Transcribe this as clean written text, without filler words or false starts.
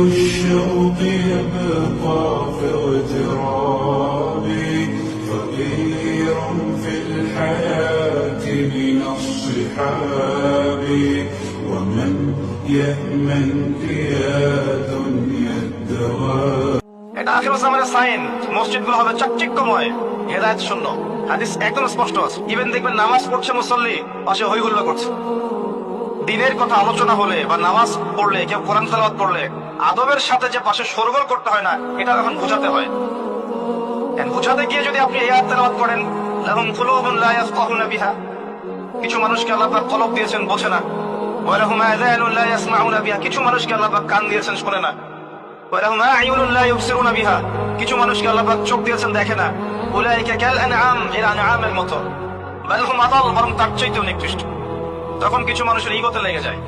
الشوق يبقى في اغترابي فقير في الحياة من الصحاب ومن يأمنك يا دنيا الدواب এটা আখিরাত জামানের সাইন। মসজিদগুলো হবে চাকচিক্যময়, হেদায়েত শূন্য। হাদিস একদম স্পষ্ট আছে। ইভেন দেখবেন নামাজ পড়ছে মুসল্লি, পাশে হই হুল্লা করছে। দিনের কথা আলোচনা হলে বা নামাজ পড়লে, কেউ কোরআন তেলাওয়াত করলে আদবের সাথে যে পাশে শোরগোল করতে হয় না, এটা এখন বোঝাতে হয়। বোঝাতে গিয়ে যদি আপনি এই আয়াত তেলাওয়াত করেন, লাহুম কুলুবুন লা ইয়াফকাহুনা বিহা, কিছু মানুষকে আল্লাহ পাক কলব দিয়েছেন বোঝে না। ওয়া লাহুম আযানুন লা ইয়াসমাউনা বিহা, কিছু মানুষকে আল্লাহ পাক কান দিয়েছেন শোনে না। ওয়া লাহুম আ'য়ুনুন লা ইউবসিরুনা বিহা, কিছু মানুষকে আল্লাহ পাক চোখ দিয়েছেন দেখে না। উলাইকা কাল আনআম, এরা আনআমের মতো। বাল হুম আদাল, বরং তার চাইতেও নিকৃষ্ট। তখন কিছু মানুষের ইগোতে লেগে যায়।